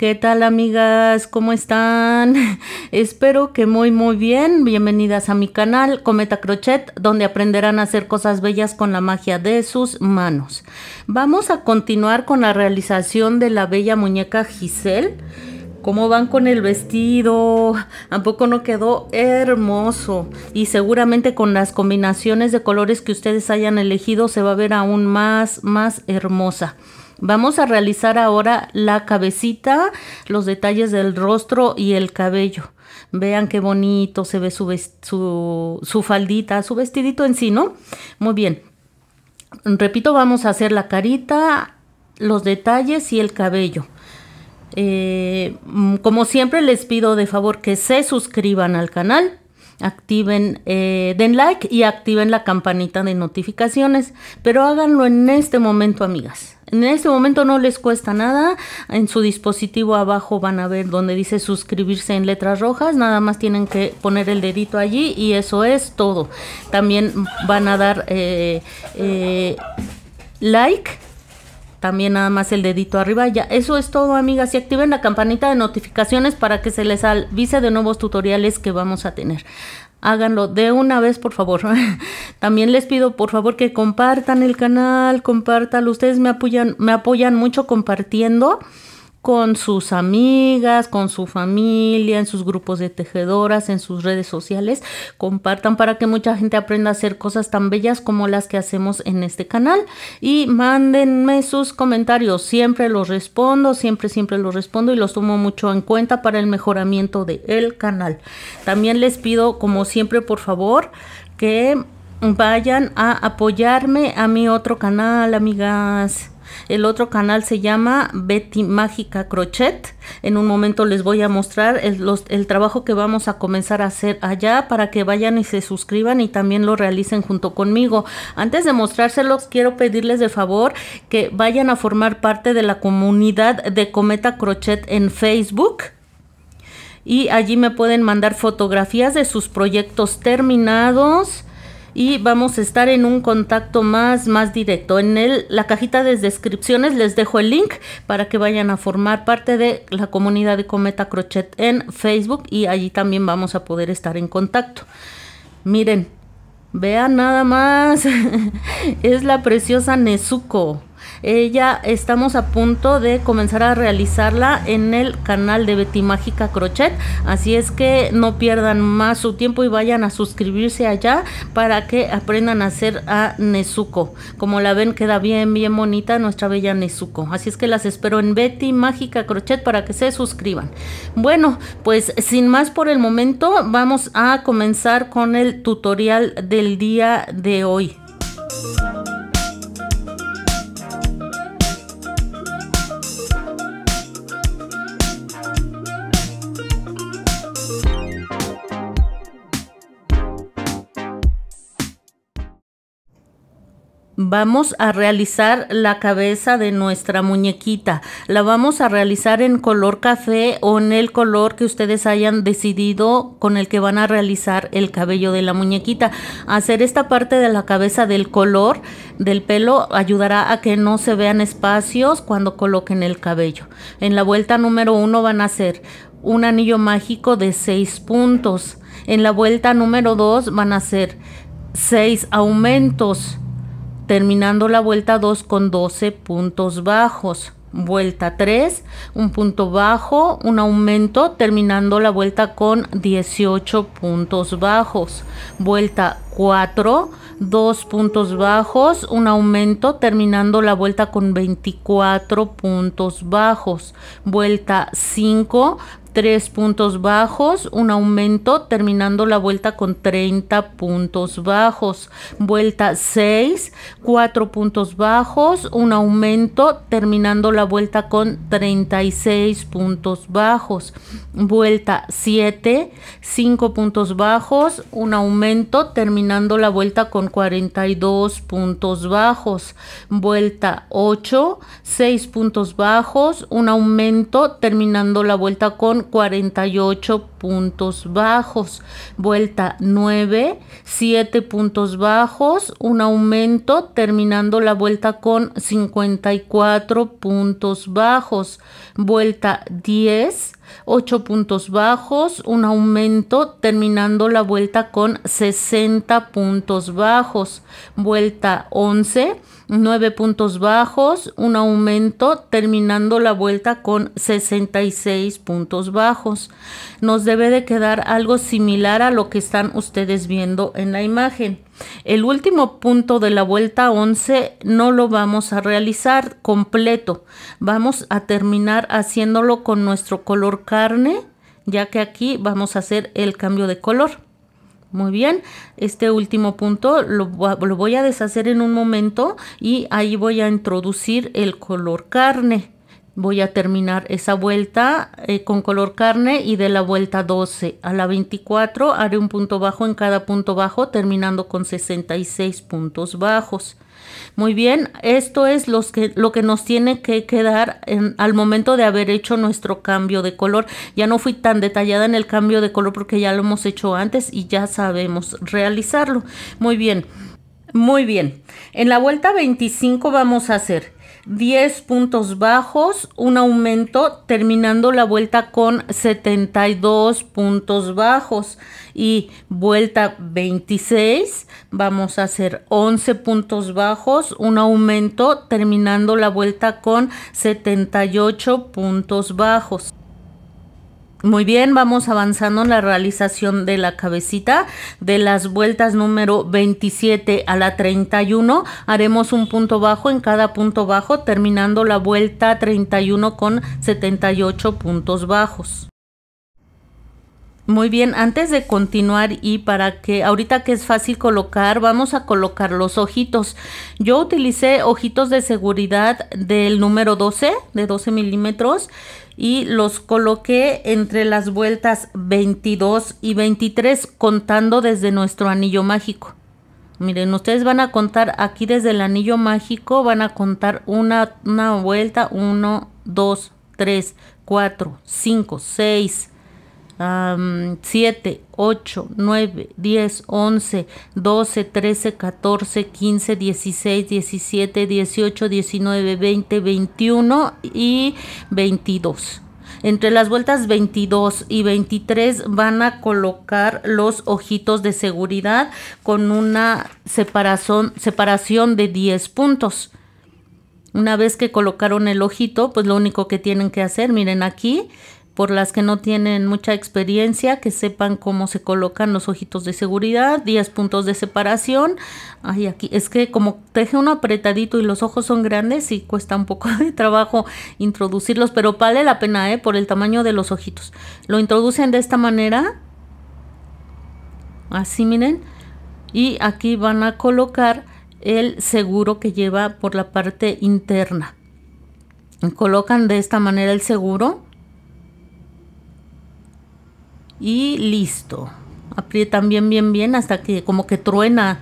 ¿Qué tal, amigas? ¿Cómo están? Espero que muy bien. Bienvenidas a mi canal Cometa Crochet, donde aprenderán a hacer cosas bellas con la magia de sus manos. Vamos a continuar con la realización de la bella muñeca Giselle. ¿Cómo van con el vestido? ¿A poco no quedó hermoso? Y seguramente con las combinaciones de colores que ustedes hayan elegido se va a ver aún más hermosa. Vamos a realizar ahora la cabecita, los detalles del rostro y el cabello. Vean qué bonito se ve su faldita, su vestidito en sí, ¿no? Muy bien. Repito, vamos a hacer la carita, los detalles y el cabello. Como siempre les pido de favor que se suscriban al canal, activen, den like y activen la campanita de notificaciones, pero háganlo en este momento, amigas. En este momento no les cuesta nada. En su dispositivo abajo van a ver donde dice suscribirse en letras rojas. Nada más tienen que poner el dedito allí y eso es todo. También van a dar like. También nada más el dedito arriba. Ya, eso es todo, amigas. Y activen la campanita de notificaciones para que se les avise de nuevos tutoriales que vamos a tener. Háganlo de una vez, por favor. También les pido, por favor, que compartan el canal, compártanlo. Ustedes me apoyan mucho compartiendo con sus amigas, con su familia, en sus grupos de tejedoras, en sus redes sociales. Compartan para que mucha gente aprenda a hacer cosas tan bellas como las que hacemos en este canal. Y mándenme sus comentarios. Siempre los respondo, siempre los respondo y los tomo mucho en cuenta para el mejoramiento del canal. También les pido, como siempre, por favor, que vayan a apoyarme a mi otro canal, amigas. El otro canal se llama Betty Mágica Crochet. En un momento les voy a mostrar el trabajo que vamos a comenzar a hacer allá para que vayan y se suscriban y también lo realicen junto conmigo. Antes de mostrárselos, quiero pedirles de favor que vayan a formar parte de la comunidad de Cometa Crochet en Facebook. Y allí me pueden mandar fotografías de sus proyectos terminados. Y vamos a estar en un contacto más directo. En la cajita de descripciones les dejo el link para que vayan a formar parte de la comunidad de Cometa Crochet en Facebook. Y allí también vamos a poder estar en contacto. Miren, vean nada más. Es la preciosa Nezuko. Ella estamos a punto de comenzar a realizarla en el canal de Betty Mágica Crochet, así es que no pierdan más su tiempo y vayan a suscribirse allá para que aprendan a hacer a Nezuko. Como la ven, queda bien bonita nuestra bella Nezuko, así es que las espero en Betty Mágica Crochet para que se suscriban. Bueno, pues sin más por el momento, vamos a comenzar con el tutorial del día de hoy. Vamos a realizar la cabeza de nuestra muñequita. La vamos a realizar en color café o en el color que ustedes hayan decidido con el que van a realizar el cabello de la muñequita. Hacer esta parte de la cabeza del color del pelo ayudará a que no se vean espacios cuando coloquen el cabello. En la vuelta número 1 van a hacer un anillo mágico de 6 puntos. En la vuelta número 2 van a hacer 6 aumentos, terminando la vuelta 2 con 12 puntos bajos. Vuelta 3, un punto bajo, un aumento, terminando la vuelta con 18 puntos bajos. Vuelta 4, 2 puntos bajos, un aumento, terminando la vuelta con 24 puntos bajos. Vuelta 5, 3 puntos bajos, un aumento, terminando la vuelta con 30 puntos bajos. Vuelta 6, 4 puntos bajos, un aumento, terminando la vuelta con 36 puntos bajos. Vuelta 7, 5 puntos bajos, un aumento, terminando la vuelta con 42 puntos bajos. Vuelta 8, 6 puntos bajos, un aumento, terminando la vuelta con 48 puntos bajos. Vuelta 9, 7 puntos bajos, un aumento, terminando la vuelta con 54 puntos bajos. Vuelta 10, 8 puntos bajos, un aumento, terminando la vuelta con 60 puntos bajos. Vuelta 11, 9 puntos bajos, un aumento, terminando la vuelta con 66 puntos bajos. Nos debe de quedar algo similar a lo que están ustedes viendo en la imagen. El último punto de la vuelta 11 no lo vamos a realizar completo. Vamos a terminar haciéndolo con nuestro color carne, ya que aquí vamos a hacer el cambio de color. Muy bien, este último punto lo voy a deshacer en un momento y ahí voy a introducir el color carne. Voy a terminar esa vuelta con color carne y de la vuelta 12 a la 24 haré un punto bajo en cada punto bajo, terminando con 66 puntos bajos. Muy bien, esto es lo que nos tiene que quedar al momento de haber hecho nuestro cambio de color. Ya no fui tan detallada en el cambio de color porque ya lo hemos hecho antes y ya sabemos realizarlo. Muy bien, muy bien. En la vuelta 25 vamos a hacer 10 puntos bajos, un aumento, terminando la vuelta con 72 puntos bajos. Y vuelta 26 vamos a hacer 11 puntos bajos, un aumento, terminando la vuelta con 78 puntos bajos. Muy bien, vamos avanzando en la realización de la cabecita. De las vueltas número 27 a la 31 haremos un punto bajo en cada punto bajo, terminando la vuelta 31 con 78 puntos bajos. Muy bien, antes de continuar y para que ahorita que es fácil colocar, vamos a colocar los ojitos. Yo utilicé ojitos de seguridad del número 12, de 12 milímetros, y los coloqué entre las vueltas 22 y 23, contando desde nuestro anillo mágico. Miren, ustedes van a contar aquí desde el anillo mágico, van a contar una vuelta, 1, 2, 3, 4, 5, 6, 7, 8, 9, 10, 11, 12, 13, 14, 15, 16, 17, 18, 19, 20, 21 y 22. Entre las vueltas 22 y 23 van a colocar los ojitos de seguridad con una separación de 10 puntos. Una vez que colocaron el ojito, pues lo único que tienen que hacer, miren aquí, por las que no tienen mucha experiencia, que sepan cómo se colocan los ojitos de seguridad, 10 puntos de separación. Ay, aquí es que como teje uno apretadito y los ojos son grandes y cuesta un poco de trabajo introducirlos, pero vale la pena, por el tamaño de los ojitos. Lo introducen de esta manera, así miren, y aquí van a colocar el seguro que lleva por la parte interna. Colocan de esta manera el seguro. Y listo. Aprietan bien hasta que como que truena.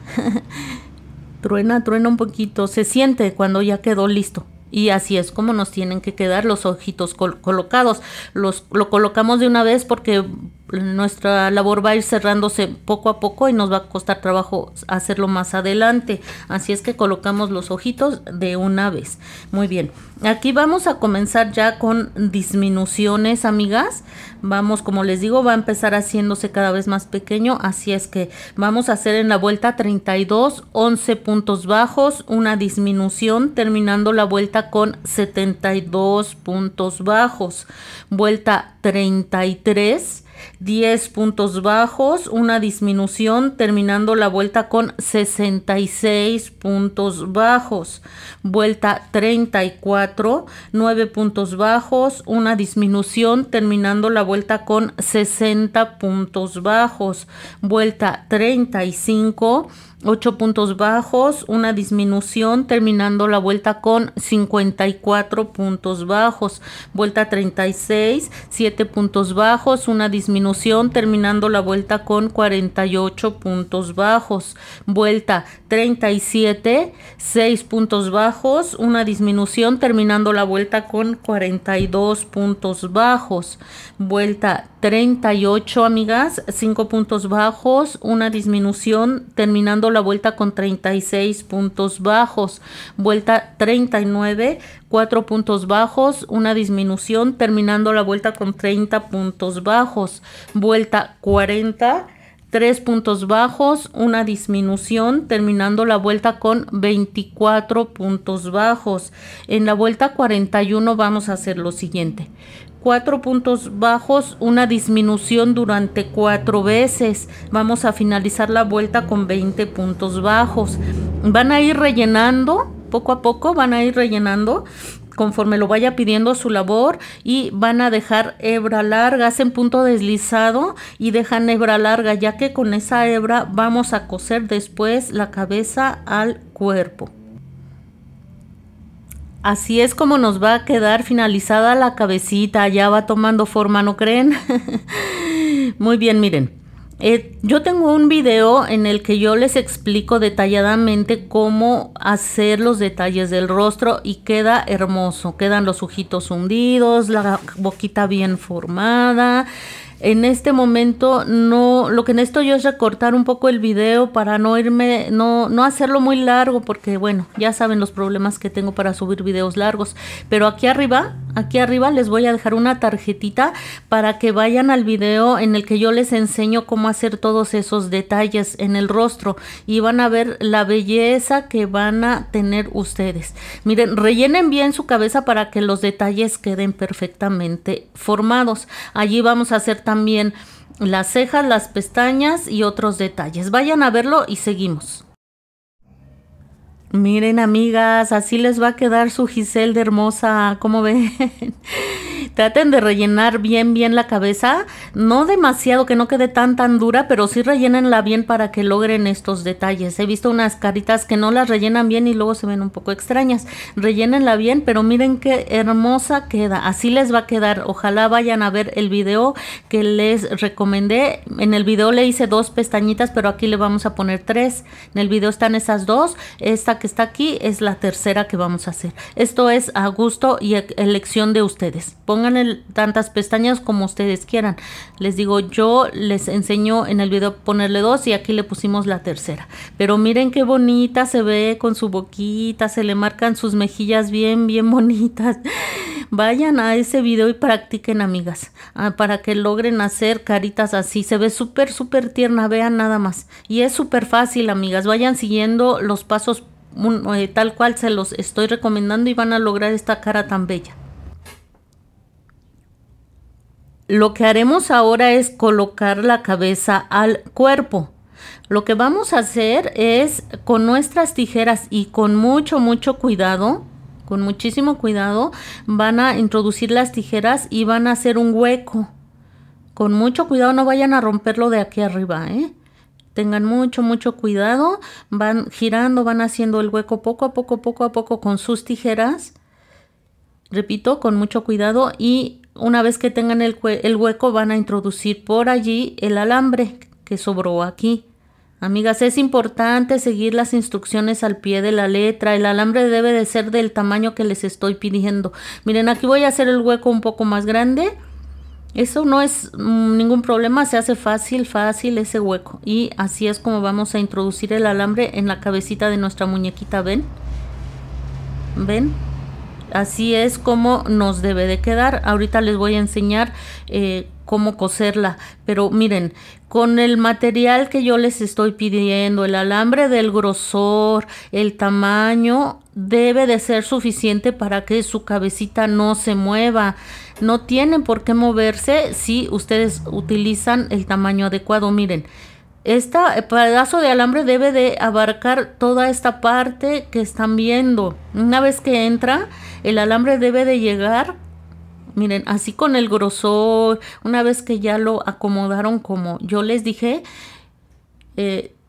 truena un poquito. Se siente cuando ya quedó listo. Y así es como nos tienen que quedar los ojitos colocados. Lo colocamos de una vez porque nuestra labor va a ir cerrándose poco a poco y nos va a costar trabajo hacerlo más adelante. Así es que colocamos los ojitos de una vez. Muy bien. Aquí vamos a comenzar ya con disminuciones, amigas. Vamos, como les digo, va a empezar haciéndose cada vez más pequeño. Así es que vamos a hacer en la vuelta 32, 11 puntos bajos, una disminución, terminando la vuelta con 72 puntos bajos. Vuelta 33, 10 puntos bajos, una disminución, terminando la vuelta con 66 puntos bajos. Vuelta 34, 9 puntos bajos, una disminución, terminando la vuelta con 60 puntos bajos. Vuelta 35, 8 puntos bajos, una disminución, terminando la vuelta con 54 puntos bajos. Vuelta 36, 7 puntos bajos, una disminución, terminando la vuelta con 48 puntos bajos. Vuelta 37, 6 puntos bajos, una disminución, terminando la vuelta con 42 puntos bajos. Vuelta 38, amigas, 5 puntos bajos, una disminución, terminando la vuelta con 36 puntos bajos. Vuelta 39, 4 puntos bajos, una disminución, terminando la vuelta con 30 puntos bajos. Vuelta 40, 3 puntos bajos, una disminución, terminando la vuelta con 24 puntos bajos. En la vuelta 41 vamos a hacer lo siguiente: 4 puntos bajos, una disminución durante 4 veces. Vamos a finalizar la vuelta con 20 puntos bajos. Van a ir rellenando, poco a poco van a ir rellenando conforme lo vaya pidiendo su labor, y van a dejar hebra larga. Hacen punto deslizado y dejan hebra larga, ya que con esa hebra vamos a coser después la cabeza al cuerpo. Así es como nos va a quedar finalizada la cabecita. Ya va tomando forma, ¿no creen? Muy bien, miren. Yo tengo un video en el que yo les explico detalladamente cómo hacer los detalles del rostro y queda hermoso. Quedan los ojitos hundidos, la boquita bien formada. En este momento lo que necesito yo es recortar un poco el video para no hacerlo muy largo, porque bueno, ya saben los problemas que tengo para subir videos largos. Pero aquí arriba les voy a dejar una tarjetita para que vayan al video en el que yo les enseño cómo hacer todos esos detalles en el rostro, y van a ver la belleza que van a tener ustedes. Miren, rellenen bien su cabeza para que los detalles queden perfectamente formados. Allí vamos a hacer también las cejas, las pestañas y otros detalles. Vayan a verlo y seguimos. Miren, amigas, así les va a quedar su Giselle de hermosa, ¿cómo ven? Traten de rellenar bien la cabeza, no demasiado, que no quede tan dura, pero sí rellénenla bien para que logren estos detalles. He visto unas caritas que no las rellenan bien y luego se ven un poco extrañas. Rellénenla bien, pero miren qué hermosa queda. Así les va a quedar. Ojalá vayan a ver el video que les recomendé. En el video le hice 2 pestañitas, pero aquí le vamos a poner 3. En el video están esas 2. Esta que está aquí es la tercera que vamos a hacer. Esto es a gusto y elección de ustedes. Pónganle tantas pestañas como ustedes quieran. Les digo, yo les enseño en el video ponerle 2 y aquí le pusimos la tercera. Pero miren qué bonita se ve con su boquita, se le marcan sus mejillas bien bonitas. Vayan a ese video y practiquen, amigas, para que logren hacer caritas así. Se ve súper tierna, vean nada más. Y es súper fácil, amigas. Vayan siguiendo los pasos tal cual se los estoy recomendando y van a lograr esta cara tan bella. Lo que haremos ahora es colocar la cabeza al cuerpo. Lo que vamos a hacer es con nuestras tijeras y con mucho cuidado, con muchísimo cuidado, van a introducir las tijeras y van a hacer un hueco. Con mucho cuidado, no vayan a romperlo de aquí arriba, ¿eh? Tengan mucho cuidado. Van girando, van haciendo el hueco poco a poco con sus tijeras. Repito, con mucho cuidado, y una vez que tengan el hueco van a introducir por allí el alambre que sobró aquí. Amigas, es importante seguir las instrucciones al pie de la letra. El alambre debe de ser del tamaño que les estoy pidiendo. Miren, aquí voy a hacer el hueco un poco más grande. Eso no es ningún problema, se hace fácil ese hueco. Y así es como vamos a introducir el alambre en la cabecita de nuestra muñequita, ¿ven? ¿Ven? Así es como nos debe de quedar. Ahorita les voy a enseñar cómo coserla, pero miren, con el material que yo les estoy pidiendo, el alambre del grosor, el tamaño, debe de ser suficiente para que su cabecita no se mueva. No tienen por qué moverse si ustedes utilizan el tamaño adecuado. Miren, este pedazo de alambre debe de abarcar toda esta parte que están viendo. Una vez que entra, el alambre debe de llegar, miren, así con el grosor. Una vez que ya lo acomodaron como yo les dije,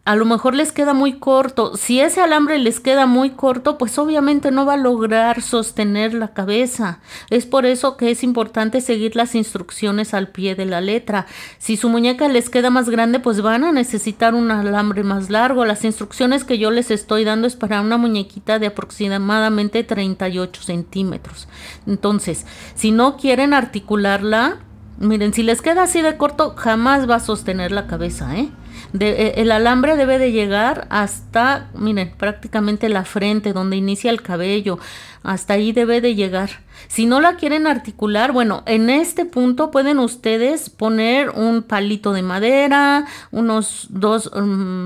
A lo mejor les queda muy corto. Si ese alambre les queda muy corto, pues obviamente no va a lograr sostener la cabeza. Es por eso que es importante seguir las instrucciones al pie de la letra. Si su muñeca les queda más grande, pues van a necesitar un alambre más largo. Las instrucciones que yo les estoy dando es para una muñequita de aproximadamente 38 centímetros. Entonces, si no quieren articularla, miren, si les queda así de corto, jamás va a sostener la cabeza, ¿eh? El alambre debe de llegar hasta, miren, prácticamente la frente, donde inicia el cabello. Hasta ahí debe de llegar. Si no la quieren articular, bueno, en este punto pueden ustedes poner un palito de madera, unos 2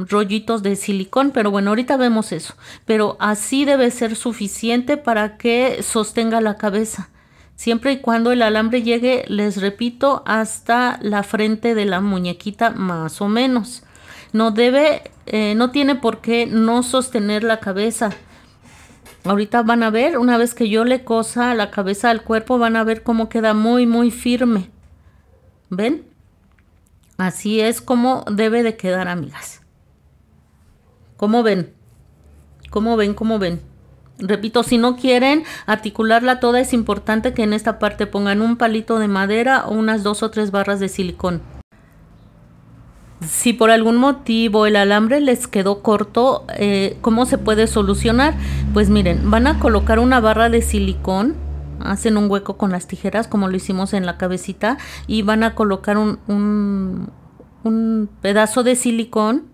rollitos de silicón, pero bueno, ahorita vemos eso. Pero así debe ser suficiente para que sostenga la cabeza. Siempre y cuando el alambre llegue, les repito, hasta la frente de la muñequita más o menos. No tiene por qué no sostener la cabeza. Ahorita van a ver, una vez que yo le cosa la cabeza al cuerpo, van a ver cómo queda muy, muy firme. ¿Ven? Así es como debe de quedar, amigas. ¿Cómo ven? ¿Cómo ven? ¿Cómo ven? Repito, si no quieren articularla toda, es importante que en esta parte pongan un palito de madera o unas 2 o 3 barras de silicón. Si por algún motivo el alambre les quedó corto, ¿cómo se puede solucionar? Pues miren, van a colocar una barra de silicón, hacen un hueco con las tijeras como lo hicimos en la cabecita y van a colocar un pedazo de silicón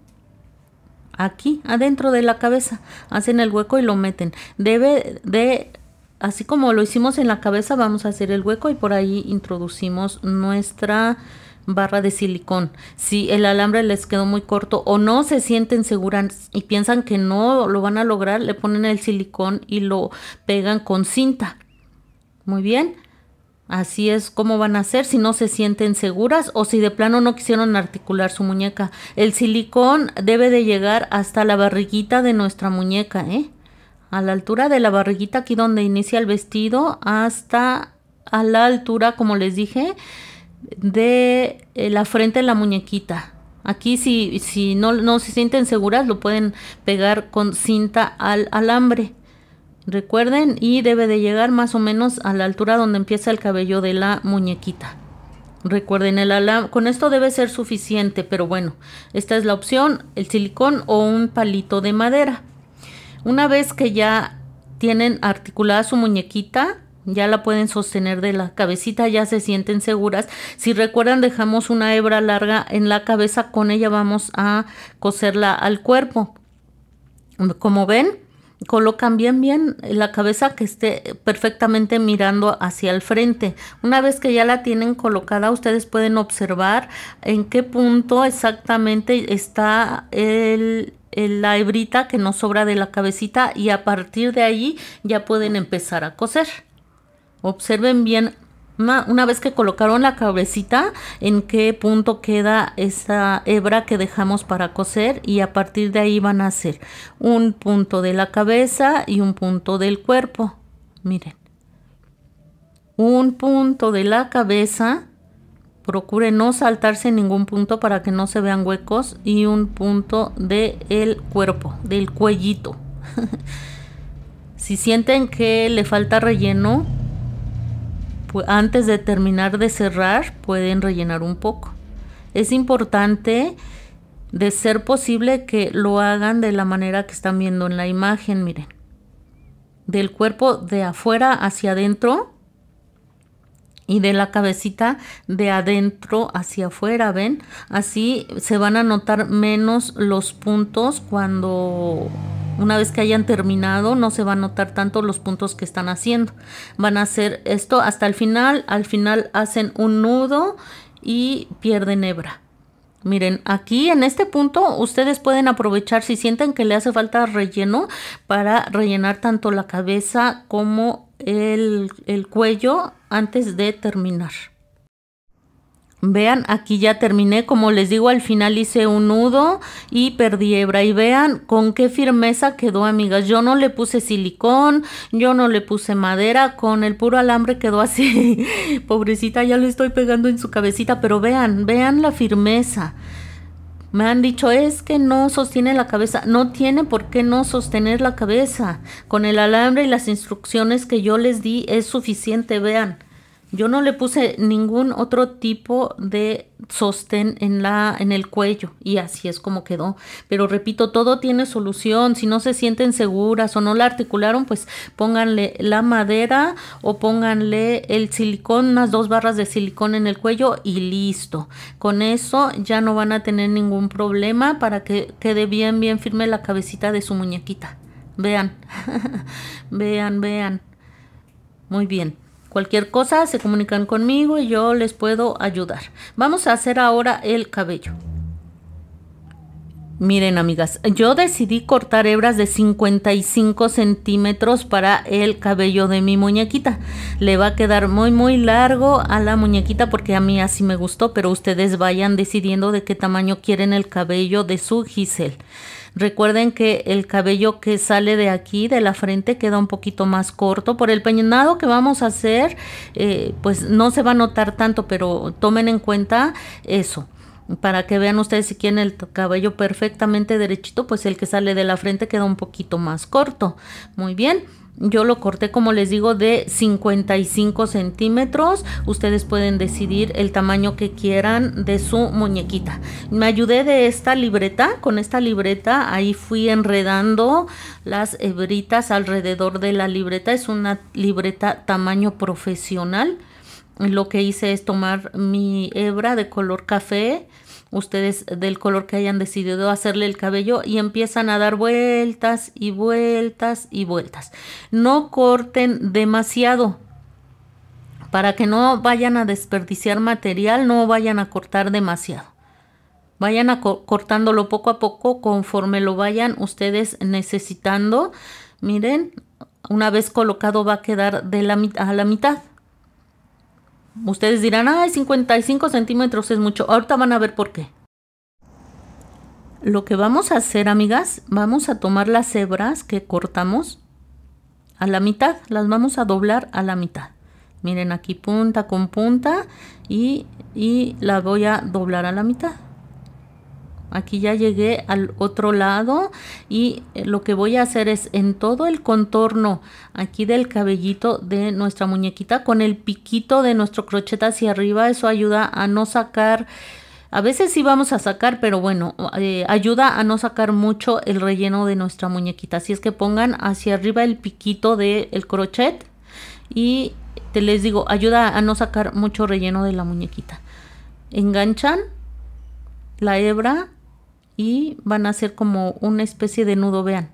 aquí adentro de la cabeza. Hacen el hueco y lo meten. Así como lo hicimos en la cabeza, vamos a hacer el hueco y por ahí introducimos nuestra barra de silicón. Si el alambre les quedó muy corto o no se sienten seguras y piensan que no lo van a lograr, le ponen el silicón y lo pegan con cinta. Muy bien. Así es como van a hacer si no se sienten seguras o si de plano no quisieron articular su muñeca. El silicón debe de llegar hasta la barriguita de nuestra muñeca, ¿eh? A la altura de la barriguita, aquí donde inicia el vestido, hasta a la altura, como les dije, de la frente de la muñequita. Aquí si no se sienten seguras, lo pueden pegar con cinta al alambre. Recuerden, y debe de llegar más o menos a la altura donde empieza el cabello de la muñequita. Recuerden, el alambre, con esto debe ser suficiente, pero bueno, esta es la opción, el silicón o un palito de madera. Una vez que ya tienen articulada su muñequita, ya la pueden sostener de la cabecita, ya se sienten seguras. Si recuerdan, dejamos una hebra larga en la cabeza, con ella vamos a coserla al cuerpo. Como ven, colocan bien la cabeza, que esté perfectamente mirando hacia el frente. Una vez que ya la tienen colocada, ustedes pueden observar en qué punto exactamente está la hebrita que nos sobra de la cabecita, y a partir de ahí ya pueden empezar a coser. Observen bien, una vez que colocaron la cabecita, en qué punto queda esa hebra que dejamos para coser, y a partir de ahí van a hacer un punto de la cabeza y un punto del cuerpo. Miren, un punto de la cabeza, procuren no saltarse ningún punto para que no se vean huecos, y un punto del cuerpo, del cuellito. Si sienten que le falta relleno, antes de terminar de cerrar, pueden rellenar un poco. Es importante, de ser posible, que lo hagan de la manera que están viendo en la imagen. Miren, del cuerpo de afuera hacia adentro y de la cabecita de adentro hacia afuera, ¿ven? Así se van a notar menos los puntos cuando... Una vez que hayan terminado, no se va a notar tanto los puntos que están haciendo. Van a hacer esto hasta el final. Al final hacen un nudo y pierden hebra. Miren, aquí en este punto ustedes pueden aprovechar, si sienten que le hace falta relleno, para rellenar tanto la cabeza como el cuello antes de terminar. Vean, aquí ya terminé. Como les digo, al final hice un nudo y perdí hebra. Y vean con qué firmeza quedó, amigas. Yo no le puse silicón, yo no le puse madera, con el puro alambre quedó así. Pobrecita, ya le estoy pegando en su cabecita, pero vean la firmeza. Me han dicho, es que no sostiene la cabeza. No tiene por qué no sostener la cabeza. Con el alambre y las instrucciones que yo les di es suficiente, vean. Yo no le puse ningún otro tipo de sostén en el cuello y así es como quedó. Pero repito, todo tiene solución. Si no se sienten seguras o no la articularon, pues pónganle la madera o pónganle el silicón, unas 2 barras de silicón en el cuello y listo. Con eso ya no van a tener ningún problema para que quede bien, bien firme la cabecita de su muñequita. Vean, vean, vean. Muy bien. Cualquier cosa se comunican conmigo y yo les puedo ayudar. Vamos a hacer ahora el cabello. Miren, amigas, yo decidí cortar hebras de 55 centímetros para el cabello de mi muñequita. Le va a quedar muy, muy largo a la muñequita porque a mí así me gustó, pero ustedes vayan decidiendo de qué tamaño quieren el cabello de su Giselle. Recuerden que el cabello que sale de aquí, de la frente, queda un poquito más corto. Por el peinado que vamos a hacer, pues no se va a notar tanto, pero tomen en cuenta eso. Para que vean ustedes si quieren el cabello perfectamente derechito, pues el que sale de la frente queda un poquito más corto. Muy bien. Yo lo corté, como les digo, de 55 centímetros. Ustedes pueden decidir el tamaño que quieran de su muñequita. Me ayudé de esta libreta. Con esta libreta ahí fui enredando las hebritas alrededor de la libreta. Es una libreta tamaño profesional. Lo que hice es tomar mi hebra de color café, ustedes del color que hayan decidido hacerle el cabello, y empiezan a dar vueltas y vueltas y vueltas. No corten demasiado para que no vayan a desperdiciar material, no vayan a cortar demasiado. Vayan cortándolo poco a poco conforme lo vayan ustedes necesitando. Miren, una vez colocado va a quedar a la mitad. Ustedes dirán, ay, 55 centímetros es mucho. Ahorita van a ver por qué. Lo que vamos a hacer, amigas, vamos a tomar las hebras que cortamos a la mitad. Las vamos a doblar a la mitad. Miren, aquí punta con punta y la voy a doblar a la mitad. Aquí ya llegué al otro lado y lo que voy a hacer es en todo el contorno aquí del cabellito de nuestra muñequita con el piquito de nuestro crochet hacia arriba. Eso ayuda a no sacar, a veces sí vamos a sacar, pero bueno, ayuda a no sacar mucho el relleno de nuestra muñequita. Así es que pongan hacia arriba el piquito del crochet y les digo, ayuda a no sacar mucho relleno de la muñequita. Enganchan la hebra y van a hacer como una especie de nudo. Vean,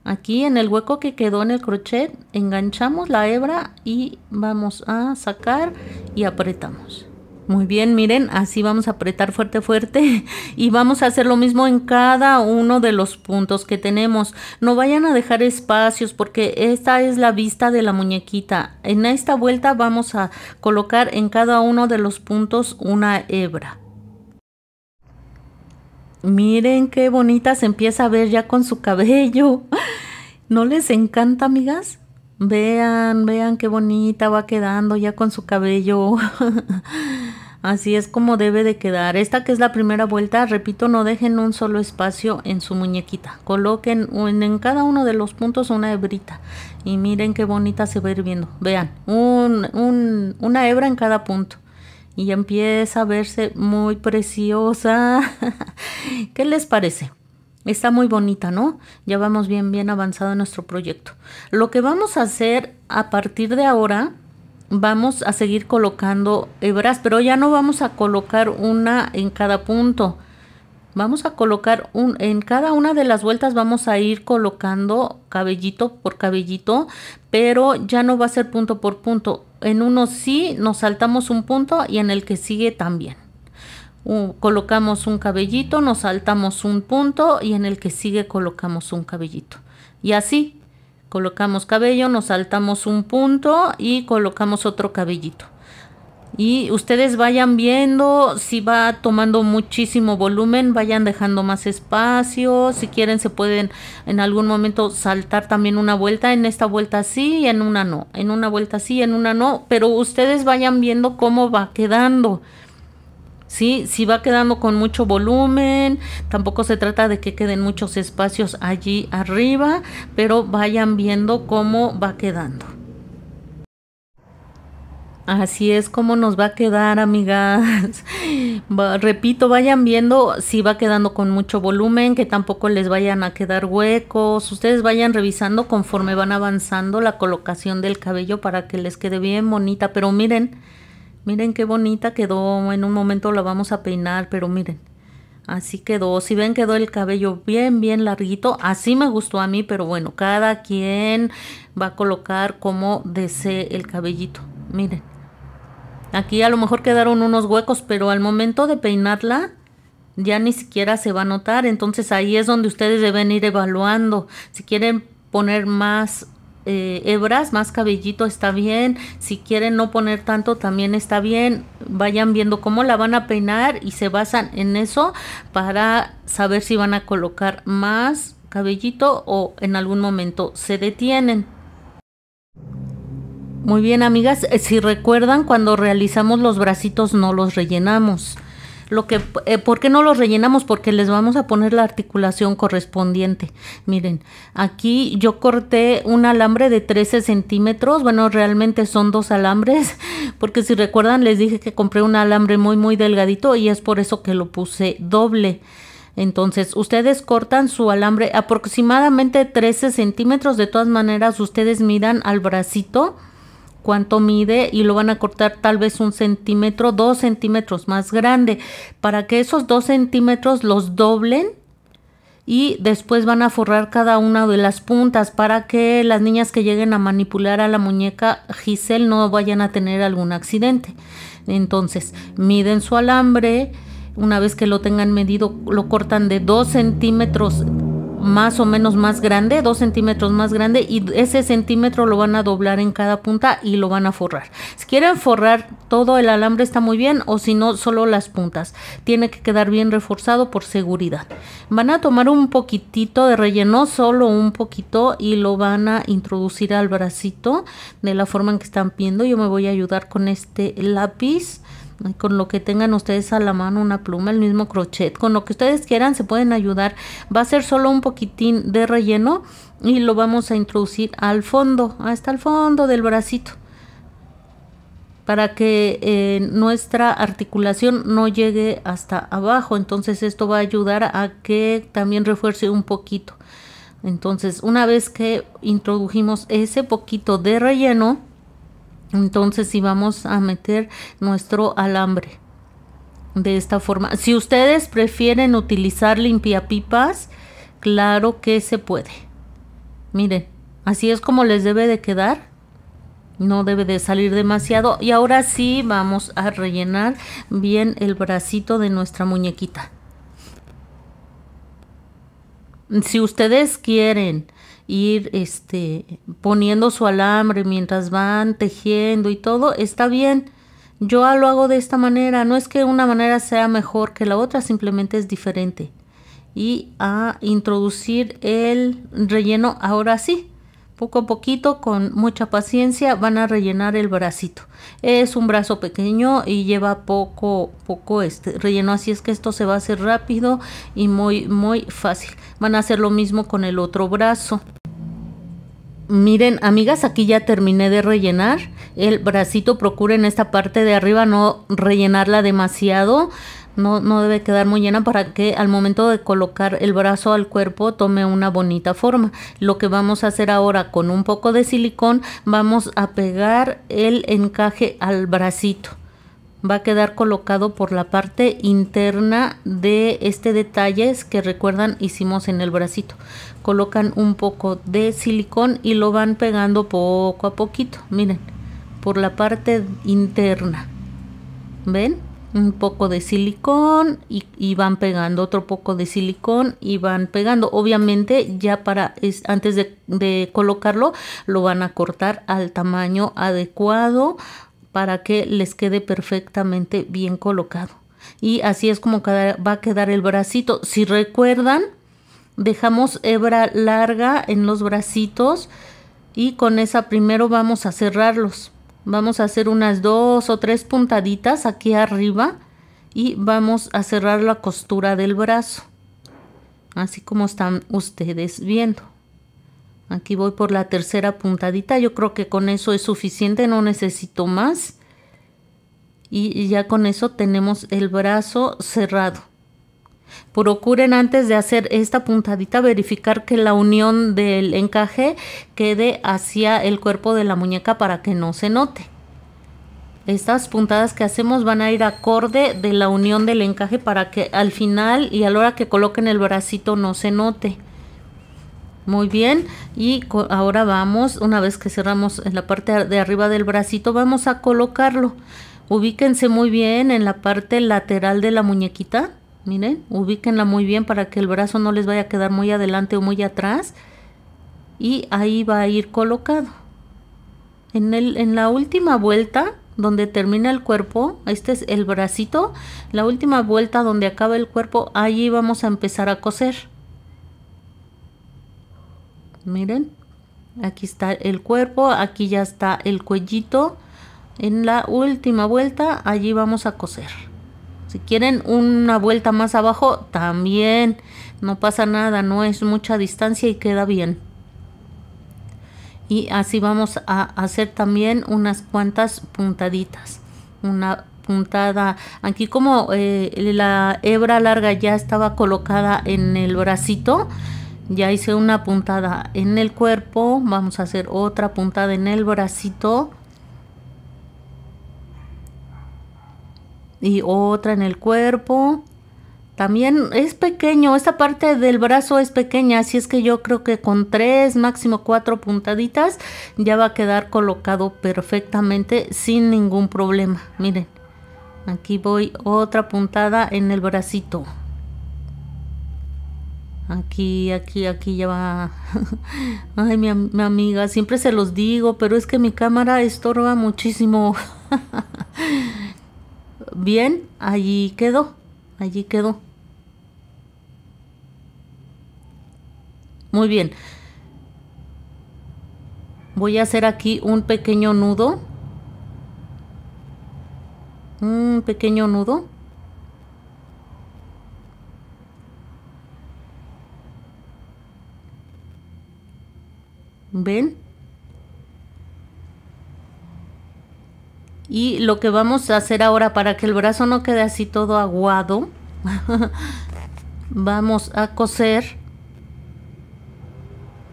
aquí en el hueco que quedó en el crochet enganchamos la hebra y vamos a sacar y apretamos. Muy bien, miren, así vamos a apretar fuerte, fuerte y vamos a hacer lo mismo en cada uno de los puntos que tenemos. No vayan a dejar espacios porque esta es la vista de la muñequita. En esta vuelta vamos a colocar en cada uno de los puntos una hebra. Miren qué bonita se empieza a ver ya con su cabello. ¿No les encanta, amigas? Vean, vean qué bonita va quedando ya con su cabello. Así es como debe de quedar. Esta que es la primera vuelta, repito, no dejen un solo espacio en su muñequita. Coloquen en cada uno de los puntos una hebrita. Y miren qué bonita se va a ir viendo. Vean, una hebra en cada punto. Y ya empieza a verse muy preciosa. ¿Qué les parece? Está muy bonita, ¿no? Ya vamos bien avanzado en nuestro proyecto. Lo que vamos a hacer a partir de ahora, vamos a seguir colocando hebras, pero ya no vamos a colocar una en cada punto. Vamos a colocar en cada una de las vueltas vamos a ir colocando cabellito por cabellito, pero ya no va a ser punto por punto. En uno sí nos saltamos un punto y en el que sigue también. Colocamos un cabellito, nos saltamos un punto y en el que sigue colocamos un cabellito. Y así, colocamos cabello, nos saltamos un punto y colocamos otro cabellito. Y ustedes vayan viendo si va tomando muchísimo volumen, vayan dejando más espacio. Si quieren se pueden en algún momento saltar también una vuelta. En esta vuelta sí y en una no. En una vuelta sí y en una no. Pero ustedes vayan viendo cómo va quedando. Sí, si va quedando con mucho volumen, tampoco se trata de que queden muchos espacios allí arriba, pero vayan viendo cómo va quedando. Así es como nos va a quedar, amigas. Repito, vayan viendo si va quedando con mucho volumen, que tampoco les vayan a quedar huecos. Ustedes vayan revisando conforme van avanzando la colocación del cabello para que les quede bien bonita. Pero miren, miren qué bonita quedó. En un momento la vamos a peinar, pero miren, así quedó. Si ven, quedó el cabello bien, bien larguito. Así me gustó a mí, pero bueno, cada quien va a colocar como desee el cabellito. Miren. Aquí a lo mejor quedaron unos huecos, pero al momento de peinarla ya ni siquiera se va a notar. Entonces ahí es donde ustedes deben ir evaluando. Si quieren poner más hebras, más cabellito, está bien. Si quieren no poner tanto, también está bien. Vayan viendo cómo la van a peinar y se basan en eso para saber si van a colocar más cabellito o en algún momento se detienen. Muy bien, amigas, si recuerdan, cuando realizamos los bracitos no los rellenamos. ¿Por qué no los rellenamos? Porque les vamos a poner la articulación correspondiente. Miren, aquí yo corté un alambre de 13 centímetros. Bueno, realmente son 2 alambres, porque si recuerdan les dije que compré un alambre muy, muy delgadito y es por eso que lo puse doble. Entonces, ustedes cortan su alambre aproximadamente 13 centímetros. De todas maneras, ustedes midan al bracito cuánto mide y lo van a cortar tal vez 1 centímetro, 2 centímetros más grande, para que esos 2 centímetros los doblen y después van a forrar cada una de las puntas para que las niñas que lleguen a manipular a la muñeca Giselle no vayan a tener algún accidente. Entonces, miden su alambre. Una vez que lo tengan medido, lo cortan de 2 centímetros más o menos más grande, 2 centímetros más grande, y ese centímetro lo van a doblar en cada punta y lo van a forrar. Si quieren forrar todo el alambre está muy bien, o si no, solo las puntas. Tiene que quedar bien reforzado por seguridad. Van a tomar un poquitito de relleno, solo un poquito, y lo van a introducir al bracito de la forma en que están viendo. Yo me voy a ayudar con este lápiz, con lo que tengan ustedes a la mano, una pluma, el mismo crochet, con lo que ustedes quieran se pueden ayudar. Va a ser solo un poquitín de relleno y lo vamos a introducir al fondo, hasta el fondo del bracito, para que nuestra articulación no llegue hasta abajo. Entonces esto va a ayudar a que también refuerce un poquito. Entonces, una vez que introdujimos ese poquito de relleno, entonces sí vamos a meter nuestro alambre de esta forma. Si ustedes prefieren utilizar limpiapipas, claro que se puede. Miren, así es como les debe de quedar. No debe de salir demasiado. Y ahora sí vamos a rellenar bien el bracito de nuestra muñequita. Si ustedes quieren ir poniendo su alambre mientras van tejiendo y todo, está bien. Yo lo hago de esta manera. No es que una manera sea mejor que la otra, simplemente es diferente. Y a introducir el relleno ahora sí. Poco a poquito, con mucha paciencia, van a rellenar el bracito. Es un brazo pequeño y lleva poco relleno, así es que esto se va a hacer rápido y muy, muy fácil. Van a hacer lo mismo con el otro brazo. Miren, amigas, aquí ya terminé de rellenar el bracito. Procuren esta parte de arriba no rellenarla demasiado. No debe quedar muy llena para que al momento de colocar el brazo al cuerpo tome una bonita forma. Lo que vamos a hacer ahora, con un poco de silicón, vamos a pegar el encaje al bracito. Va a quedar colocado por la parte interna de este detalle que recuerdan hicimos en el bracito. Colocan un poco de silicón y lo van pegando poco a poquito. Miren, por la parte interna. ¿Ven? Un poco de silicón y van pegando, otro poco de silicón y van pegando. Obviamente ya antes de colocarlo lo van a cortar al tamaño adecuado para que les quede perfectamente bien colocado. Y así es como va a quedar el bracito. Si recuerdan, dejamos hebra larga en los bracitos y con esa primero vamos a cerrarlos. Vamos a hacer unas 2 o 3 puntaditas aquí arriba y vamos a cerrar la costura del brazo, así como están ustedes viendo. Aquí voy por la tercera puntadita. Yo creo que con eso es suficiente, no necesito más. Y ya con eso tenemos el brazo cerrado. Procuren antes de hacer esta puntadita verificar que la unión del encaje quede hacia el cuerpo de la muñeca para que no se note. Estas puntadas que hacemos van a ir acorde de la unión del encaje para que al final y a la hora que coloquen el bracito no se note. Muy bien, y ahora vamos, una vez que cerramos en la parte de arriba del bracito, vamos a colocarlo. Ubíquense muy bien en la parte lateral de la muñequita. Miren, ubíquenla muy bien para que el brazo no les vaya a quedar muy adelante o muy atrás. Y ahí va a ir colocado. En la última vuelta, donde termina el cuerpo, este es el bracito. La última vuelta donde acaba el cuerpo, allí vamos a empezar a coser. Miren, aquí está el cuerpo, aquí ya está el cuellito. En la última vuelta, allí vamos a coser. Si quieren una vuelta más abajo, también no pasa nada, no es mucha distancia y queda bien. Y así vamos a hacer también unas cuantas puntaditas. Una puntada, aquí como la hebra larga ya estaba colocada en el bracito, ya hice una puntada en el cuerpo, vamos a hacer otra puntada en el bracito y otra en el cuerpo. También es pequeño, esta parte del brazo es pequeña, así es que yo creo que con 3, máximo 4 puntaditas ya va a quedar colocado perfectamente sin ningún problema. Miren, aquí voy otra puntada en el bracito. Aquí ya va. Ay, mi amiga, siempre se los digo, pero es que mi cámara estorba muchísimo. Bien, allí quedó. Muy bien. Voy a hacer aquí un pequeño nudo. Un pequeño nudo. ¿Ven? Y lo que vamos a hacer ahora para que el brazo no quede así todo aguado, vamos a coser.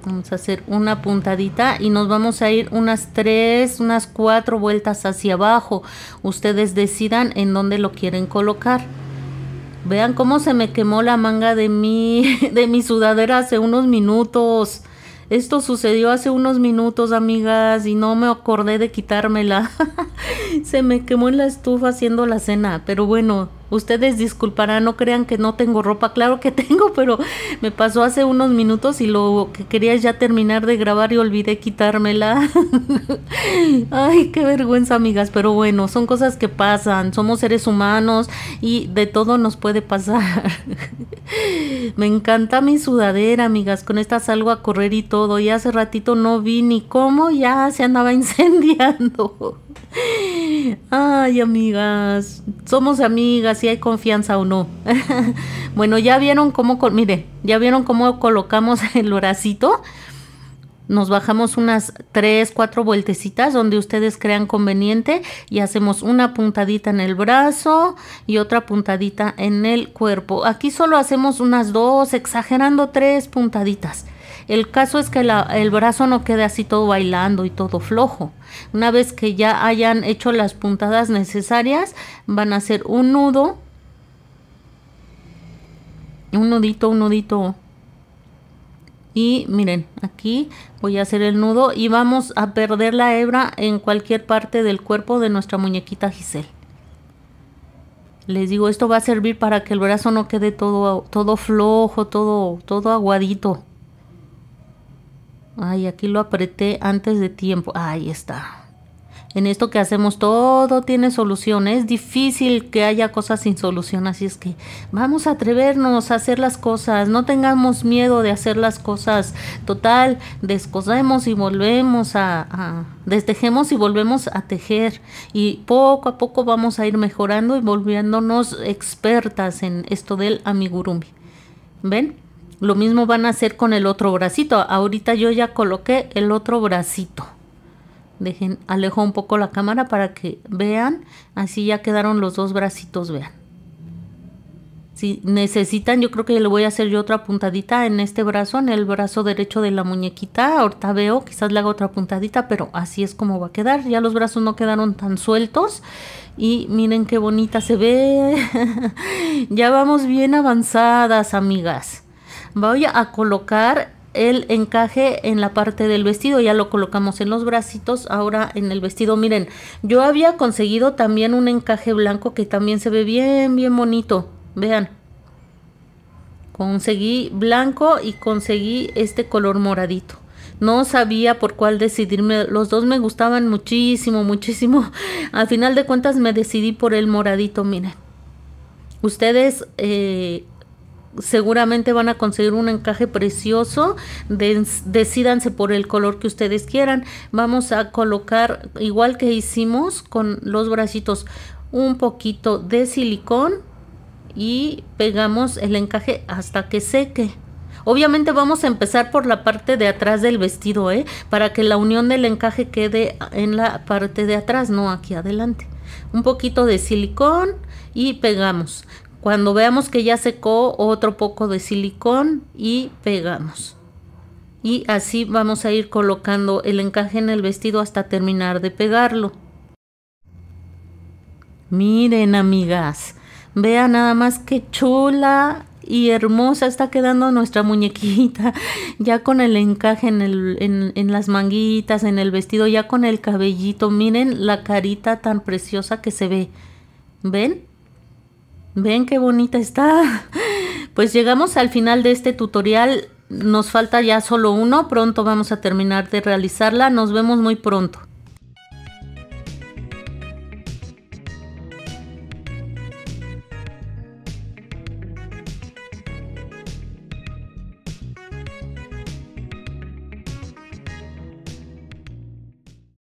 Vamos a hacer una puntadita y nos vamos a ir unas 3, unas 4 vueltas hacia abajo. Ustedes decidan en dónde lo quieren colocar. Vean cómo se me quemó la manga de mi sudadera hace unos minutos. Esto sucedió hace unos minutos, amigas, y no me acordé de quitármela. Se me quemó en la estufa haciendo la cena, pero bueno, ustedes disculparán, no crean que no tengo ropa, claro que tengo, pero me pasó hace unos minutos y lo que quería es ya terminar de grabar y olvidé quitármela. Ay, qué vergüenza, amigas, pero bueno, son cosas que pasan, somos seres humanos y de todo nos puede pasar. Me encanta mi sudadera, amigas, con esta salgo a correr y todo, y hace ratito no vi ni cómo ya se andaba incendiando. Ay, amigas, somos amigas, si hay confianza o no. Bueno, ya vieron cómo, miren, ya vieron cómo colocamos el bracito. Nos bajamos unas 3, 4 vueltecitas donde ustedes crean conveniente y hacemos una puntadita en el brazo y otra puntadita en el cuerpo. Aquí solo hacemos unas 2, exagerando 3 puntaditas. El caso es que el brazo no quede así todo bailando y todo flojo. Una vez que ya hayan hecho las puntadas necesarias, van a hacer un nudo, un nudito. Y miren, aquí voy a hacer el nudo y vamos a perder la hebra en cualquier parte del cuerpo de nuestra muñequita Giselle. Les digo, esto va a servir para que el brazo no quede todo flojo, todo aguadito. Ay, aquí lo apreté antes de tiempo. Ahí está. En esto que hacemos todo tiene solución. Es difícil que haya cosas sin solución, así es que vamos a atrevernos a hacer las cosas. No tengamos miedo de hacer las cosas. Total, descosemos y volvemos destejemos y volvemos a tejer. Y poco a poco vamos a ir mejorando y volviéndonos expertas en esto del amigurumi. ¿Ven? Lo mismo van a hacer con el otro bracito. Ahorita yo ya coloqué el otro bracito. Alejo un poco la cámara para que vean. Así ya quedaron los dos bracitos, vean. Si necesitan, yo creo que le voy a hacer yo otra puntadita en este brazo, en el brazo derecho de la muñequita. Ahorita veo, quizás le haga otra puntadita, pero así es como va a quedar. Ya los brazos no quedaron tan sueltos. Y miren qué bonita se ve. Ya vamos bien avanzadas, amigas. Voy a colocar el encaje en la parte del vestido. Ya lo colocamos en los bracitos, ahora en el vestido. Miren, yo había conseguido también un encaje blanco que también se ve bien, bien bonito. Vean. Conseguí blanco y conseguí este color moradito. No sabía por cuál decidirme. Los dos me gustaban muchísimo, muchísimo. Al final de cuentas me decidí por el moradito, miren. Ustedes seguramente van a conseguir un encaje precioso. Decídanse por el color que ustedes quieran. Vamos a colocar, igual que hicimos con los bracitos, un poquito de silicón y pegamos el encaje hasta que seque. Obviamente vamos a empezar por la parte de atrás del vestido, para que la unión del encaje quede en la parte de atrás, no aquí adelante. Un poquito de silicón y pegamos. Cuando veamos que ya secó, otro poco de silicón y pegamos. Y así vamos a ir colocando el encaje en el vestido hasta terminar de pegarlo. Miren, amigas, vean nada más qué chula y hermosa está quedando nuestra muñequita. Ya con el encaje en las manguitas, en el vestido, ya con el cabellito. Miren la carita tan preciosa que se ve. ¿Ven? ¿Ven qué bonita está? Pues llegamos al final de este tutorial. Nos falta ya solo uno. Pronto vamos a terminar de realizarla. Nos vemos muy pronto.